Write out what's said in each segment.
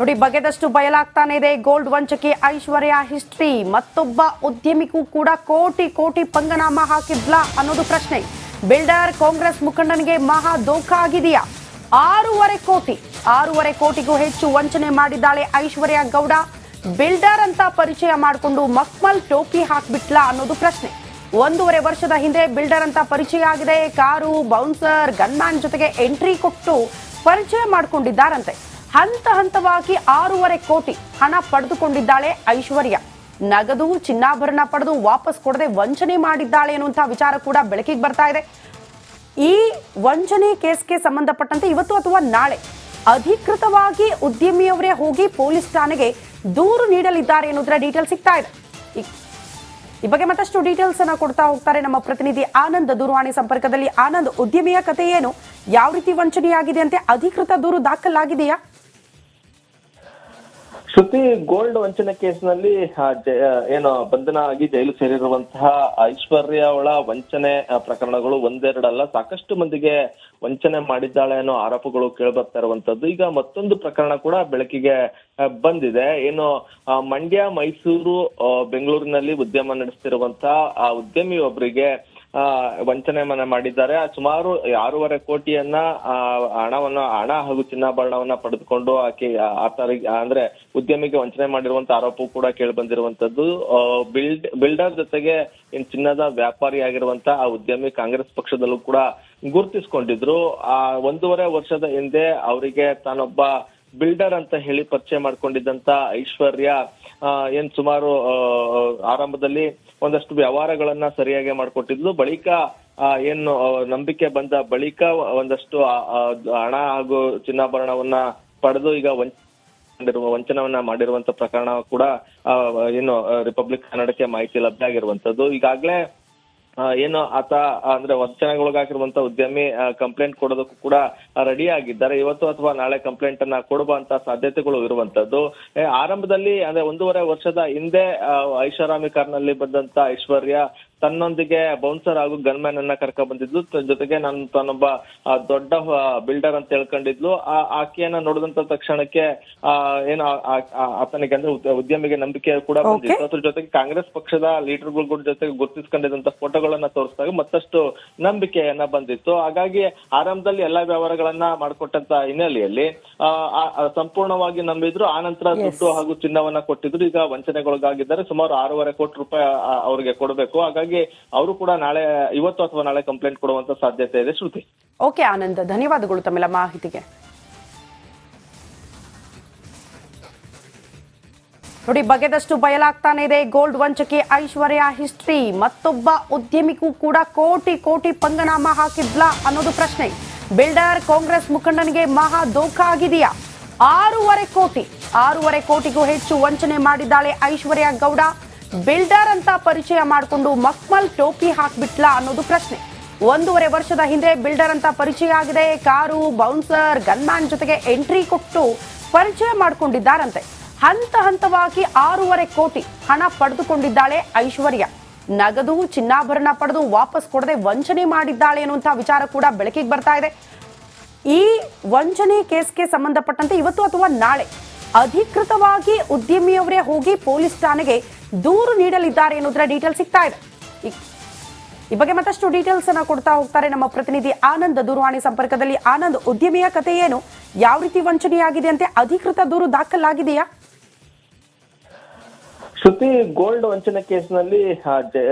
ನೋಡಿ, ಬಗೆದಷ್ಟು ಬಯಲಾಗ್ತಾನೆ ಇದೆ ಗೋಲ್ಡ್ ವಂಚಕಿ ಐಶ್ವರ್ಯ ಹಿಸ್ಟ್ರಿ. ಮತ್ತೊಬ್ಬ ಉದ್ಯಮಿಗೂ ಕೂಡ ಕೋಟಿ ಕೋಟಿ ಪಂಗನಾಮ ಹಾಕಿದ್ಲಾ ಅನ್ನೋದು ಪ್ರಶ್ನೆ. ಬಿಲ್ಡರ್ ಕಾಂಗ್ರೆಸ್ ಮುಖಂಡನಿಗೆ ಮಹಾ ದೋಖ ಆಗಿದೆಯಾ? 6.5 ಕೋಟಿಗೂ ಹೆಚ್ಚು ವಂಚನೆ ಮಾಡಿದ್ದಾಳೆ ಐಶ್ವರ್ಯ ಗೌಡ. ಬಿಲ್ಡರ್ ಅಂತ ಪರಿಚಯ ಮಾಡಿಕೊಂಡು ಮಕ್ಮಲ್ ಟೋಪಿ ಹಾಕ್ಬಿಟ್ಲಾ ಅನ್ನೋದು ಪ್ರಶ್ನೆ. 1.5 ವರ್ಷದ ಹಿಂದೆ ಬಿಲ್ಡರ್ ಅಂತ ಪರಿಚಯ ಆಗಿದೆ. ಕಾರು, ಬೌನ್ಸರ್, ಗನ್ಮ್ಯಾನ್ ಜೊತೆಗೆ ಎಂಟ್ರಿ ಕೊಟ್ಟು ಪರಿಚಯ ಮಾಡಿಕೊಂಡಿದ್ದಾರಂತೆ. ಹಂತ ಹಂತವಾಗಿ 6.5 ಕೋಟಿ ಹಣ ಪಡೆದುಕೊಂಡಿದ್ದಾಳೆ ಐಶ್ವರ್ಯ. ನಗದು, ಚಿನ್ನಾಭರಣ ಪಡೆದು ವಾಪಸ್ ಕೊಡದೆ ವಂಚನೆ ಮಾಡಿದ್ದಾಳೆ ಅನ್ನುವಂತಹ ವಿಚಾರ ಕೂಡ ಬೆಳಕಿಗೆ ಬರ್ತಾ ಇದೆ. ಈ ವಂಚನೆ ಕೇಸ್ಗೆ ಸಂಬಂಧಪಟ್ಟಂತೆ ಇವತ್ತು ಅಥವಾ ನಾಳೆ ಅಧಿಕೃತವಾಗಿ ಉದ್ಯಮಿಯವರೇ ಹೋಗಿ ಪೊಲೀಸ್ ಠಾಣೆಗೆ ದೂರು ನೀಡಲಿದ್ದಾರೆ ಅನ್ನೋದರ ಡೀಟೇಲ್ಸ್ ಸಿಗ್ತಾ ಇದೆ. ಈ ಬಗ್ಗೆ ಮತ್ತಷ್ಟು ಡೀಟೇಲ್ಸ್ ಅನ್ನ ಕೊಡ್ತಾ ಹೋಗ್ತಾರೆ ನಮ್ಮ ಪ್ರತಿನಿಧಿ ಆನಂದ್ ದೂರವಾಣಿ ಸಂಪರ್ಕದಲ್ಲಿ. ಆನಂದ್, ಉದ್ಯಮಿಯ ಕಥೆ ಏನು? ಯಾವ ರೀತಿ ವಂಚನೆಯಾಗಿದೆ ಅಂತೆ? ಅಧಿಕೃತ ದೂರು ದಾಖಲಾಗಿದೆಯಾ? ಶ್ರುತಿ, ಗೋಲ್ಡ್ ವಂಚನೆ ಕೇಸ್ನಲ್ಲಿ ಏನು ಬಂಧನ ಆಗಿ ಜೈಲು ಸೇರಿರುವಂತಹ ಐಶ್ವರ್ಯ ಅವಳ ವಂಚನೆ ಪ್ರಕರಣಗಳು ಒಂದೆರಡಲ್ಲ, ಸಾಕಷ್ಟು ಮಂದಿಗೆ ವಂಚನೆ ಮಾಡಿದ್ದಾಳೆ ಅನ್ನೋ ಆರೋಪಗಳು ಕೇಳಿಬರ್ತಾ ಇರುವಂತದ್ದು. ಈಗ ಮತ್ತೊಂದು ಪ್ರಕರಣ ಕೂಡ ಬೆಳಕಿಗೆ ಬಂದಿದೆ. ಏನು ಮಂಡ್ಯ, ಮೈಸೂರು, ಬೆಂಗಳೂರಿನಲ್ಲಿ ಉದ್ಯಮ ನಡೆಸ್ತಿರುವಂತಹ ಆ ಉದ್ಯಮಿಯೊಬ್ಬರಿಗೆ ವಂಚನೆ ಮಾಡಿದ್ದಾರೆ. ಸುಮಾರು 6.5 ಕೋಟಿಯನ್ನ ಹಣ ಹಾಗೂ ಚಿನ್ನಾಭರಣವನ್ನ ಪಡೆದುಕೊಂಡು ಆತರಿಗೆ ಅಂದ್ರೆ ಉದ್ಯಮಿಗೆ ವಂಚನೆ ಮಾಡಿರುವಂತ ಆರೋಪ ಕೂಡ ಕೇಳಿ ಬಂದಿರುವಂತದ್ದು. ಬಿಲ್ಡರ್ ಜೊತೆಗೆ ಚಿನ್ನದ ವ್ಯಾಪಾರಿ ಆಗಿರುವಂತ ಆ ಉದ್ಯಮಿ ಕಾಂಗ್ರೆಸ್ ಪಕ್ಷದಲ್ಲೂ ಕೂಡ ಗುರುತಿಸಿಕೊಂಡಿದ್ರು. 1.5 ವರ್ಷದ ಹಿಂದೆ ಅವರಿಗೆ ತಾನೊಬ್ಬ ಬಿಲ್ಡರ್ ಅಂತ ಹೇಳಿ ಪರಿಚಯ ಮಾಡ್ಕೊಂಡಿದ್ದಂತ ಐಶ್ವರ್ಯ ಸುಮಾರು ಆರಂಭದಲ್ಲಿ ಒಂದಷ್ಟು ವ್ಯವಹಾರಗಳನ್ನ ಸರಿಯಾಗಿ ಮಾಡ್ಕೊಟ್ಟಿದ್ಲು. ಬಳಿಕ ನಂಬಿಕೆ ಬಂದ ಬಳಿಕ ಒಂದಷ್ಟು ಹಣ ಹಾಗೂ ಚಿನ್ನಾಭರಣವನ್ನ ಪಡೆದು ಈಗ ವಂಚನವನ್ನ ಮಾಡಿರುವಂತ ಪ್ರಕರಣ ಕೂಡ ರಿಪಬ್ಲಿಕ್ ಕನ್ನಡಕ್ಕೆ ಮಾಹಿತಿ ಲಭ್ಯ ಆಗಿರುವಂತದ್ದು. ಈಗಾಗ್ಲೇ ಆತ ಅಂದ್ರೆ ವಂಚನೆಗೊಳಗಾಗಿರುವಂತ ಉದ್ಯಮಿ ಕಂಪ್ಲೇಂಟ್ ಕೊಡೋದಕ್ಕೂ ಕೂಡ ರೆಡಿ ಆಗಿದ್ದಾರೆ. ಇವತ್ತು ಅಥವಾ ನಾಳೆ ಕಂಪ್ಲೇಂಟ್ ಅನ್ನ ಕೊಡುವಂತ ಸಾಧ್ಯತೆಗಳು ಇರುವಂತದ್ದು. ಆರಂಭದಲ್ಲಿ ಅಂದ್ರೆ 1.5 ವರ್ಷದ ಹಿಂದೆ ಐಷಾರಾಮಿ ಕಾರ್ನಲ್ಲಿ ಬಂದಂತ ಐಶ್ವರ್ಯ ತನ್ನೊಂದಿಗೆ ಬೌನ್ಸರ್ ಹಾಗೂ ಗನ್ಮ್ಯಾನ್ ಅನ್ನ ಕರ್ಕ ಬಂದಿದ್ಲು. ಜೊತೆಗೆ ತಾನೊಬ್ಬ ದೊಡ್ಡ ಬಿಲ್ಡರ್ ಅಂತ ಹೇಳ್ಕೊಂಡಿದ್ಲು. ಆಕೆಯನ್ನ ನೋಡಿದಂತ ತಕ್ಷಣಕ್ಕೆ ಆತನಿಗೆ ಅಂದ್ರೆ ಉದ್ಯಮಿಗೆ ನಂಬಿಕೆ ಕೂಡ ಬಂದಿತ್ತು. ಅದ್ರ ಜೊತೆಗೆ ಕಾಂಗ್ರೆಸ್ ಪಕ್ಷದ ಲೀಡರ್ಗಳ ಜೊತೆಗೆ ಗುರುತಿಸ್ಕೊಂಡಿದ್ದಂತ ಫೋಟೋಗಳನ್ನ ತೋರಿಸಿದಾಗ ಮತ್ತಷ್ಟು ನಂಬಿಕೆಯನ್ನ ಬಂದಿತ್ತು. ಹಾಗಾಗಿ ಆರಂಭದಲ್ಲಿ ಎಲ್ಲಾ ವ್ಯವಹಾರಗಳನ್ನ ಮಾಡಿಕೊಟ್ಟಂತ ಹಿನ್ನೆಲೆಯಲ್ಲಿ ಸಂಪೂರ್ಣವಾಗಿ ನಂಬಿದ್ರು. ಆನಂತರ ದುಡ್ಡು ಹಾಗೂ ಚಿನ್ನವನ್ನ ಕೊಟ್ಟಿದ್ರು. ಈಗ ವಂಚನೆಗೊಳಗಾಗಿದ್ದಾರೆ. ಸುಮಾರು 6.5 ಕೋಟಿ ರೂಪಾಯಿ ಅವರಿಗೆ ಕೊಡಬೇಕು. ಹಾಗಾಗಿ ಅವರು ಕೂಡ ಇವತ್ತು ಅಥವಾ ನಾಳೆ ಕಂಪ್ಲೇಂಟ್ ಕೊಡುವಂತ ಸಾಧ್ಯತೆ ಇದೆ. ಶ್ರುತಿ. ಓಕೆ ಆನಂದ್, ಧನ್ಯವಾದಗಳು ತಮ್ಮೆಲ್ಲ ಮಾಹಿತಿಗೆ. ನೋಡಿ, ಬಗೆದಷ್ಟು ಬಯಲಾಗ್ತಾನೆ ಇದೆ ಗೋಲ್ಡ್ ವಂಚಕಿ ಐಶ್ವರ್ಯ ಹಿಸ್ಟ್ರಿ. ಮತ್ತೊಬ್ಬ ಉದ್ಯಮಿಗೂ ಕೂಡ ಕೋಟಿ ಕೋಟಿ ಪಂಗನಾಮ ಹಾಕಿದ್ಲಾ ಅನ್ನೋದು ಪ್ರಶ್ನೆ. ಬಿಲ್ಡರ್ ಕಾಂಗ್ರೆಸ್ ಮುಖಂಡನಿಗೆ ಮಹಾ ದೋಖ ಆಗಿದೆಯಾ? 6.5 ಕೋಟಿಗೂ ಹೆಚ್ಚು ವಂಚನೆ ಮಾಡಿದ್ದಾಳೆ ಐಶ್ವರ್ಯ ಗೌಡ. ಬಿಲ್ಡರ್ ಅಂತ ಪರಿಚಯ ಮಾಡಿಕೊಂಡು ಮಕ್ಮಲ್ ಟೋಪಿ ಹಾಕ್ಬಿಟ್ಲಾ ಅನ್ನೋದು ಪ್ರಶ್ನೆ. 1.5 ವರ್ಷದ ಹಿಂದೆ ಬಿಲ್ಡರ್ ಅಂತ ಪರಿಚಯ ಆಗಿದೆ. ಕಾರು, ಬೌನ್ಸರ್, ಗನ್ಮ್ಯಾನ್ ಜೊತೆಗೆ ಎಂಟ್ರಿ ಕೊಟ್ಟು ಪರಿಚಯ ಮಾಡಿಕೊಂಡಿದ್ದಾರಂತೆ. ಹಂತ ಹಂತವಾಗಿ 6.5 ಕೋಟಿ ಹಣ ಪಡೆದುಕೊಂಡಿದ್ದಾಳೆ ಐಶ್ವರ್ಯ. ನಗದು, ಚಿನ್ನಾಭರಣ ಪಡೆದು ವಾಪಸ್ ಕೊಡದೆ ವಂಚನೆ ಮಾಡಿದ್ದಾಳೆ ಅನ್ನುವಂತಹ ವಿಚಾರ ಕೂಡ ಬೆಳಕಿಗೆ ಬರ್ತಾ ಇದೆ. ಈ ವಂಚನೆ ಕೇಸ್ಗೆ ಸಂಬಂಧಪಟ್ಟಂತೆ ಇವತ್ತು ಅಥವಾ ನಾಳೆ ಅಧಿಕೃತವಾಗಿ ಉದ್ಯಮಿಯವರೇ ಹೋಗಿ ಪೊಲೀಸ್ ಠಾಣೆಗೆ ದೂರು ನೀಡಲಿದ್ದಾರೆ ಅನ್ನೋದರ ಡೀಟೇಲ್ಸ್ ಸಿಗ್ತಾ ಇದೆ. ಈ ಬಗ್ಗೆ ಮತ್ತಷ್ಟು ಡೀಟೇಲ್ಸ್ ಅನ್ನ ಕೊಡ್ತಾ ಹೋಗ್ತಾರೆ ನಮ್ಮ ಪ್ರತಿನಿಧಿ ಆನಂದ್ ದೂರವಾಣಿ ಸಂಪರ್ಕದಲ್ಲಿ. ಆನಂದ್, ಉದ್ಯಮಿಯ ಕಥೆ ಏನು? ಯಾವ ರೀತಿ ವಂಚನೆಯಾಗಿದೆ ಅಂತೆ? ಅಧಿಕೃತ ದೂರು ದಾಖಲಾಗಿದೆಯಾ? ಶ್ರುತಿ, ಗೋಲ್ಡ್ ವಂಚನೆ ಕೇಸ್ನಲ್ಲಿ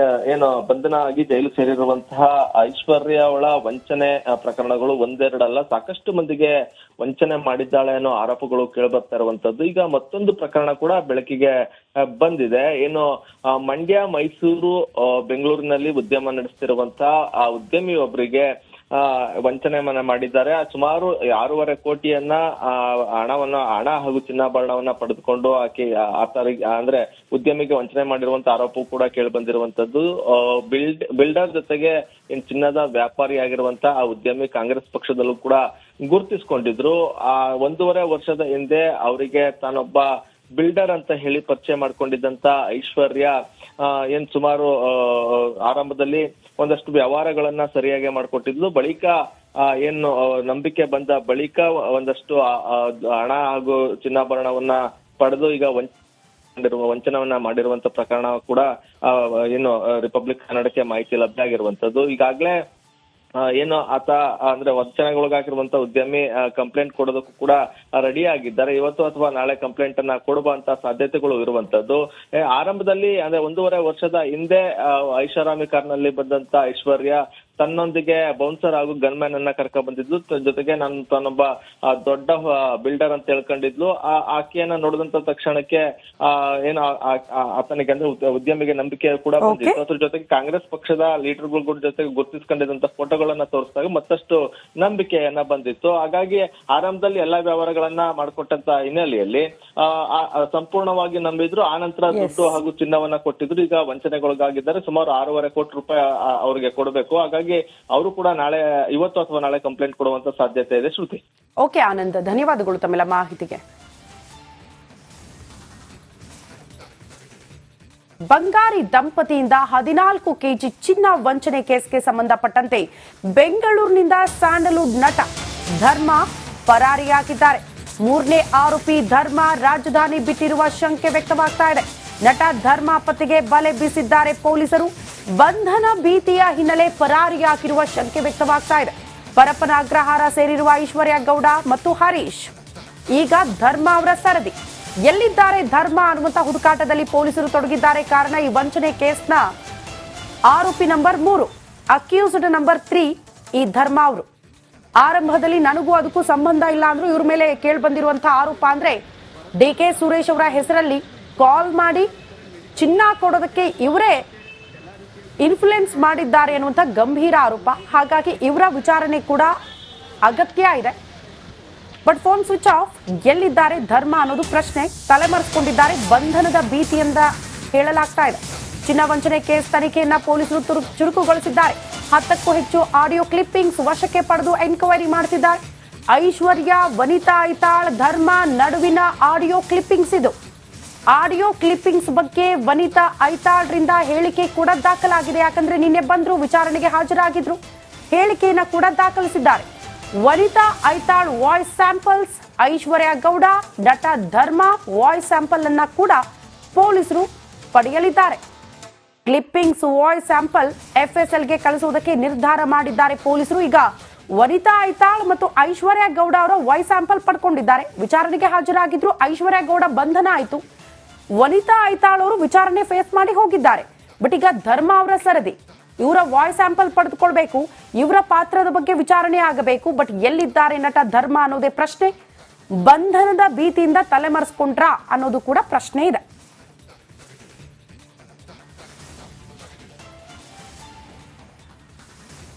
ಬಂಧನ ಆಗಿ ಜೈಲು ಸೇರಿರುವಂತಹ ಐಶ್ವರ್ಯ ಅವಳ ವಂಚನೆ ಪ್ರಕರಣಗಳು ಒಂದೆರಡಲ್ಲ, ಸಾಕಷ್ಟು ಮಂದಿಗೆ ವಂಚನೆ ಮಾಡಿದ್ದಾಳೆ ಅನ್ನೋ ಆರೋಪಗಳು ಕೇಳಿಬರ್ತಾ ಇರುವಂತದ್ದು. ಈಗ ಮತ್ತೊಂದು ಪ್ರಕರಣ ಕೂಡ ಬೆಳಕಿಗೆ ಬಂದಿದೆ. ಮಂಡ್ಯ, ಮೈಸೂರು, ಬೆಂಗಳೂರಿನಲ್ಲಿ ಉದ್ಯಮ ನಡೆಸ್ತಿರುವಂತಹ ಆ ಉದ್ಯಮಿಯೊಬ್ಬರಿಗೆ ವಂಚನೆ ಮಾಡಿದ್ದಾರೆ. ಸುಮಾರು 6.5 ಕೋಟಿಯನ್ನ ಹಣ ಹಾಗೂ ಚಿನ್ನಾಭರಣವನ್ನ ಪಡೆದುಕೊಂಡು ಆತರಿಗೆ ಅಂದ್ರೆ ಉದ್ಯಮಿಗೆ ವಂಚನೆ ಮಾಡಿರುವಂತ ಆರೋಪ ಕೂಡ ಕೇಳಿ ಬಂದಿರುವಂತದ್ದು. ಬಿಲ್ಡರ್ ಜೊತೆಗೆ ಚಿನ್ನದ ವ್ಯಾಪಾರಿ ಆಗಿರುವಂತ ಆ ಉದ್ಯಮಿ ಕಾಂಗ್ರೆಸ್ ಪಕ್ಷದಲ್ಲೂ ಕೂಡ ಗುರುತಿಸಿಕೊಂಡಿದ್ರು. 1.5 ವರ್ಷದ ಹಿಂದೆ ಅವರಿಗೆ ತಾನೊಬ್ಬ ಬಿಲ್ಡರ್ ಅಂತ ಹೇಳಿ ಪರಿಚಯ ಮಾಡ್ಕೊಂಡಿದ್ದಂತ ಐಶ್ವರ್ಯ ಸುಮಾರು ಆರಂಭದಲ್ಲಿ ಒಂದಷ್ಟು ವ್ಯವಹಾರಗಳನ್ನ ಸರಿಯಾಗಿ ಮಾಡ್ಕೊಟ್ಟಿದ್ಲು. ಬಳಿಕ ಏನು ನಂಬಿಕೆ ಬಂದ ಬಳಿಕ ಒಂದಷ್ಟು ಹಣ ಹಾಗೂ ಚಿನ್ನಾಭರಣವನ್ನ ಪಡೆದು ಈಗ ವಂಚನವನ್ನ ಮಾಡಿರುವಂತ ಪ್ರಕರಣ ಕೂಡ ಏನು ರಿಪಬ್ಲಿಕ್ ಕನ್ನಡಕ್ಕೆ ಮಾಹಿತಿ ಲಭ್ಯ ಆಗಿರುವಂತದ್ದು. ಈಗಾಗಲೇ ಏನು ಆತ ಅಂದ್ರೆ ವಂಚನೆಗೊಳಗಾಗಿರುವಂತ ಉದ್ಯಮಿ ಕಂಪ್ಲೇಂಟ್ ಕೊಡೋದಕ್ಕೂ ಕೂಡ ರೆಡಿ ಆಗಿದ್ದಾರೆ. ಇವತ್ತು ಅಥವಾ ನಾಳೆ ಕಂಪ್ಲೇಂಟ್ ಅನ್ನ ಕೊಡುವಂತ ಸಾಧ್ಯತೆಗಳು ಇರುವಂತದ್ದು. ಆರಂಭದಲ್ಲಿ ಅಂದ್ರೆ 1.5 ವರ್ಷದ ಹಿಂದೆ ಐಷಾರಾಮಿ ಕಾರ್ನಲ್ಲಿ ಬಂದಂತ ಐಶ್ವರ್ಯ ತನ್ನೊಂದಿಗೆ ಬೌನ್ಸರ್ ಹಾಗೂ ಗನ್ಮ್ಯಾನ್ ಅನ್ನ ಕರ್ಕೊಂಡ್ ಬಂದಿದ್ಲು. ಜೊತೆಗೆ ನಾನು ತಾನೊಬ್ಬ ದೊಡ್ಡ ಬಿಲ್ಡರ್ ಅಂತ ಹೇಳ್ಕೊಂಡಿದ್ಲು. ಆಕೆಯನ್ನ ನೋಡಿದಂತ ತಕ್ಷಣಕ್ಕೆ ಏನು ಆತನಿಗೆ ಅಂದ್ರೆ ಉದ್ಯಮಿಗೆ ನಂಬಿಕೆ ಕೂಡ ಬಂದಿತ್ತು. ಅದ್ರ ಜೊತೆಗೆ ಕಾಂಗ್ರೆಸ್ ಪಕ್ಷದ ಲೀಡರ್ಗಳ ಜೊತೆಗೆ ಗುರುತಿಸ್ಕೊಂಡಿದ್ದಂತ ಫೋಟೋಗಳನ್ನ ತೋರಿಸಿದಾಗ ಮತ್ತಷ್ಟು ನಂಬಿಕೆಯನ್ನ ಬಂದಿತ್ತು. ಹಾಗಾಗಿ ಆರಂಭದಲ್ಲಿ ಎಲ್ಲಾ ವ್ಯವಹಾರಗಳನ್ನ ಮಾಡಿಕೊಟ್ಟಂತ ಹಿನ್ನೆಲೆಯಲ್ಲಿ ಸಂಪೂರ್ಣವಾಗಿ ನಂಬಿದ್ರು. ಆ ನಂತರ ದುಡ್ಡು ಹಾಗೂ ಚಿನ್ನವನ್ನ ಕೊಟ್ಟಿದ್ರು. ಈಗ ವಂಚನೆಗೊಳಗಾಗಿದ್ದಾರೆ. ಸುಮಾರು 6.5 ಕೋಟಿ ರೂಪಾಯಿ ಅವರಿಗೆ ಕೊಡಬೇಕು. ಹಾಗಾಗಿ ಅವರು ಕೂಡ ಇವತ್ತು ಅಥವಾ ನಾಳೆ ಕಂಪ್ಲೇಂಟ್ ಕೊಡುವಂತ ಸಾಧ್ಯತೆ ಇದೆ. ಶ್ರುತಿ. ಓಕೆ ಆನಂದ್, ಧನ್ಯವಾದಗಳು ತಮ್ಮೆಲ್ಲ ಮಾಹಿತಿಗೆ. ಬಂಗಾರಿ ದಂಪತಿಯಿಂದ 14 ಕೆಜಿ ಚಿನ್ನ ವಂಚನೆ ಕೇಸ್ಗೆ ಸಂಬಂಧಪಟ್ಟಂತೆ ಬೆಂಗಳೂರಿನಿಂದ ಸ್ಯಾಂಡಲ್ವುಡ್ ನಟ ಧರ್ಮ ಪರಾರಿಯಾಗಿದ್ದಾರೆ. 3ನೇ ಆರೋಪಿ ಧರ್ಮ ರಾಜಧಾನಿ ಬಿಟ್ಟಿರುವ ಶಂಕೆ ವ್ಯಕ್ತವಾಗ್ತಾ ಇದೆ. ನಟ ಧರ್ಮ ಪತ್ತೆಗೆ ಬಲೆ ಬೀಸಿದ್ದಾರೆ ಪೊಲೀಸರು. ಬಂಧನ ಭೀತಿಯ ಹಿನ್ನೆಲೆ ಪರಾರಿಯಾಗಿರುವ ಶಂಕೆ ವ್ಯಕ್ತವಾಗ್ತಾ ಇದೆ. ಪರಪ್ಪನ ಅಗ್ರಹಾರ ಸೇರಿರುವ ಐಶ್ವರ್ಯ ಗೌಡ ಮತ್ತು ಹರೀಶ್ ಈಗ ಧರ್ಮ ಅವರ ಸರದಿ. ಎಲ್ಲಿದ್ದಾರೆ ಧರ್ಮ ಅನ್ನುವಂತ ಹುಡುಕಾಟದಲ್ಲಿ ಪೊಲೀಸರು ತೊಡಗಿದ್ದಾರೆ. ಕಾರಣ ಈ ವಂಚನೆ ಕೇಸ್ನ ಆರೋಪಿ ನಂಬರ್ 3, ಅಕ್ಯೂಸ್ಡ್ ನಂಬರ್ 3 ಈ ಧರ್ಮ ಅವರು. ಆರಂಭದಲ್ಲಿ ನನಗೂ ಅದಕ್ಕೂ ಸಂಬಂಧ ಇಲ್ಲ ಅಂದ್ರು ಇವ್ರ ಮೇಲೆ ಕೇಳಿ ಬಂದಿರುವಂತಹ ಆರೋಪ ಅಂದ್ರೆ ಡಿ.ಕೆ. ಸುರೇಶ್ ಅವರ ಹೆಸರಲ್ಲಿ ಕಾಲ್ ಮಾಡಿ ಚಿನ್ನ ಕೊಡೋದಕ್ಕೆ ಇವರೇ ಇನ್ಫ್ಲುಯೆನ್ಸ್ ಮಾಡಿದ್ದಾರೆ ಅನ್ನುವಂಥ ಗಂಭೀರ ಆರೋಪ. ಹಾಗಾಗಿ ಇವರ ವಿಚಾರಣೆ ಕೂಡ ಅಗತ್ಯ ಇದೆ. But phone switch off. ಎಲ್ಲಿದ್ದಾರೆ ಧರ್ಮ ಅನ್ನೋದು ಪ್ರಶ್ನೆ ತಲೆಮರೆಸಿಕೊಂಡಿದ್ದಾರೆ. ಬಂಧನದ ಭೀತಿಯಿಂದ ಹೇಳಲಾಗ್ತಾ ಇದೆ. ಚಿನ್ನ ವಂಚನೆ ಕೇಸ್ ತನಿಖೆಯನ್ನ ಪೊಲೀಸರು ಚುರುಕುಗೊಳಿಸಿದ್ದಾರೆ. 10ಕ್ಕೂ ಹೆಚ್ಚು ಆಡಿಯೋ ಕ್ಲಿಪ್ಪಿಂಗ್ಸ್ ವಶಕ್ಕೆ ಪಡೆದು ಎನ್ಕ್ವೈರಿ ಮಾಡ್ತಿದ್ದಾರೆ. ಐಶ್ವರ್ಯ, ವನಿತಾ ಐತಾಳ್, ಧರ್ಮ ನಡುವಿನ ಆಡಿಯೋ ಕ್ಲಿಪ್ಪಿಂಗ್ಸ್ ಇದು. ಆಡಿಯೋ ಕ್ಲಿಪ್ಪಿಂಗ್ಸ್ ಬಗ್ಗೆ ವನಿತಾ ಐತಾಳ್ರಿಂದ ಹೇಳಿಕೆ ಕೂಡ ದಾಖಲಾಗಿದೆ. ಯಾಕಂದ್ರೆ ನಿನ್ನೆ ಬಂದ್ರು, ವಿಚಾರಣೆಗೆ ಹಾಜರಾಗಿದ್ರು, ಹೇಳಿಕೆಯನ್ನ ಕೂಡ ದಾಖಲಿಸಿದ್ದಾರೆ. ವನಿತಾ ಐತಾಳ್ ವಾಯ್ಸ್ ಸ್ಯಾಂಪಲ್ಸ್, ಐಶ್ವರ್ಯ ಗೌಡ, ನಟ ಧರ್ಮ ವಾಯ್ಸ್ ಸ್ಯಾಂಪಲ್ ಅನ್ನ ಕೂಡ ಪೊಲೀಸರು ಪಡೆಯಲಿದ್ದಾರೆ. ಕ್ಲಿಪ್ಪಿಂಗ್ಸ್ ವಾಯ್ಸ್ ಸ್ಯಾಂಪಲ್ FSLಗೆ ಕಳಿಸುವುದಕ್ಕೆ ನಿರ್ಧಾರ ಮಾಡಿದ್ದಾರೆ ಪೊಲೀಸರು. ಈಗ ವನಿತಾ ಐತಾಳ್ ಮತ್ತು ಐಶ್ವರ್ಯ ಗೌಡ ಅವರ ವಾಯ್ಸ್ ಸ್ಯಾಂಪಲ್ ಪಡ್ಕೊಂಡಿದ್ದಾರೆ. ವಿಚಾರಣೆಗೆ ಹಾಜರಾಗಿದ್ರು. ಐಶ್ವರ್ಯ ಗೌಡ ಬಂಧನ ಆಯಿತು. ವನಿತಾ ಐತಾಳ್ ಅವರು ವಿಚಾರಣೆ ಫೇಸ್ ಮಾಡಿ ಹೋಗಿದ್ದಾರೆ. ಬಟ್ ಈಗ ಧರ್ಮ ಅವರ ಸರದಿ. ಇವರ ವಾಯ್ಸ್ ಸ್ಯಾಂಪಲ್ ಪಡೆದುಕೊಳ್ಬೇಕು. ಇವರ ಪಾತ್ರದ ಬಗ್ಗೆ ವಿಚಾರಣೆ ಆಗಬೇಕು. ಬಟ್ ಎಲ್ಲಿದ್ದಾರೆ ನಟ ಧರ್ಮ ಅನ್ನೋದೇ ಪ್ರಶ್ನೆ. ಬಂಧನದ ಭೀತಿಯಿಂದ ತಲೆಮರೆಸ್ಕೊಂಡ್ರಾ ಅನ್ನೋದು ಕೂಡ ಪ್ರಶ್ನೆ ಇದೆ.